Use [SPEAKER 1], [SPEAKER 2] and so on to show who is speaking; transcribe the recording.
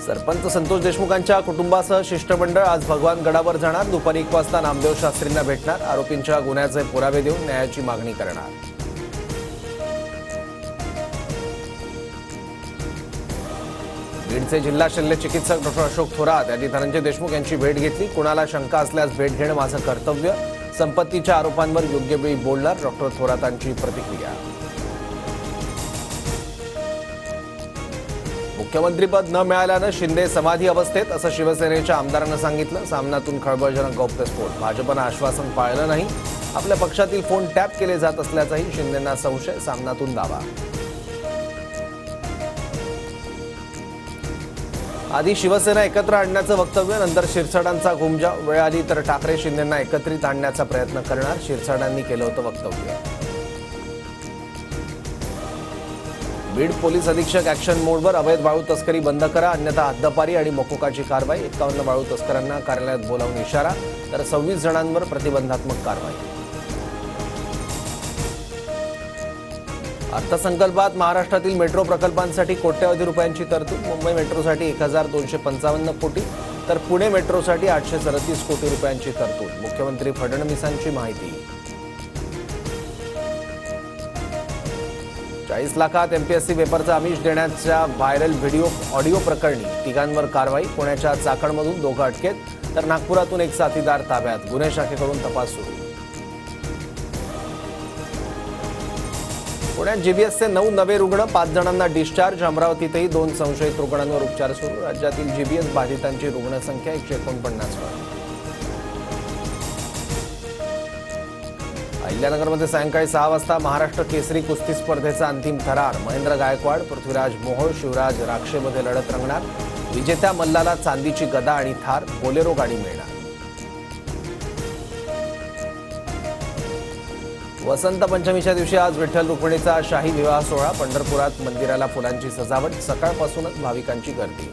[SPEAKER 1] सरपंच संतोष देशमुखांच्या कुटुंबासह शिष्टमंडळ आज भगवान गडावर जाणार। दुपारी 1 वाजता नामदेव शास्त्रींना भेटणार। आरोपींच्या गुन्ह्याचे पुरावे देऊन न्यायाची मागणी करणार। बीडचे जिल्हा शल्य चिकित्सक डॉक्टर अशोक थोरात यांनी धनंजय देशमुख यांची भेट घेतली। कुणाला शंका असल्यास भेट घेणं माझं कर्तव्य, संपत्तीच्या आरोपांवर योग्य वेळी बोलणार डॉक्टर थोरातांची प्रतिक्रिया। मुख्यमंत्रीपद न मिळाल्यानं शिंदे समाधी अवस्थेत असं शिवसेनेच्या आमदारांना सांगितलं। सामनातून खळबळजनक गौप्यस्फोट, भाजपनं आश्वासन पाळलं नाही। आपल्या पक्षातील फोन टॅप केले जात असल्याचाही शिंदेंना संशय, सामनातून दावा। आधी शिवसेना एकत्र आणण्याचं वक्तव्य, नंतर शिरसाटांचा घुमजाव। वेळ आली तर ठाकरे शिंदेंना एकत्रित आणण्याचा प्रयत्न करणार, शिरसाटांनी केलं होतं वक्तव्य। बीड पोलीस अधीक्षक ॲक्शन मोडवर, अवैध वाळू तस्करी बंद करा अन्यथा हद्दपारी आणि मोकोकाची कारवाई। 51 वाळू तस्करांना कार्यालयात बोलावून इशारा, तर 26 जणांवर प्रतिबंधात्मक कारवाई। अर्थसंकल्पात महाराष्ट्रातील मेट्रो प्रकल्पांसाठी कोट्यवधी रुपयांची तरतूद। मुंबई मेट्रोसाठी 1255 कोटी, तर पुणे मेट्रोसाठी 837 कोटी रुपयांची तरतूद। मुख्यमंत्री फडणवीसांची माहिती। 40 लाखात एमपीएससी पेपरचा आमिष देण्याच्या व्हायरल ऑडिओ प्रकरणी तिघांवर कारवाई। पुण्याच्या चाकणमधून 2 अटकेत, तर नागपुरातून 1 साथीदार ताब्यात। गुन्हे शाखेकडून तपास सुरू। पुण्यात जीबीएसचे 9 नवे रुग्ण, 5 जणांना डिस्चार्ज। अमरावतीतही 2 संशयित रुग्णांवर उपचार सुरू। राज्यातील जीबीएस बाधितांची रुग्णसंख्या 149 वर। अहिल्यानगरमध्ये सायंकाळी 6 वाजता महाराष्ट्र केसरी कुस्ती स्पर्धेचा अंतिम थरार। महेंद्र गायकवाड, पृथ्वीराज मोहोळ, शिवराज राक्षेमध्ये लढत रंगणार। विजेत्या मल्लाला चांदीची गदा आणि थार, बोलेरो गाडी मिळणार। वसंत पंचमीच्या दिवशी आज विठ्ठल रुक्मिणीचा शाही विवाह सोहळा। पंढरपुरात मंदिराला फुलांची सजावट, सकाळपासूनच भाविकांची गर्दी।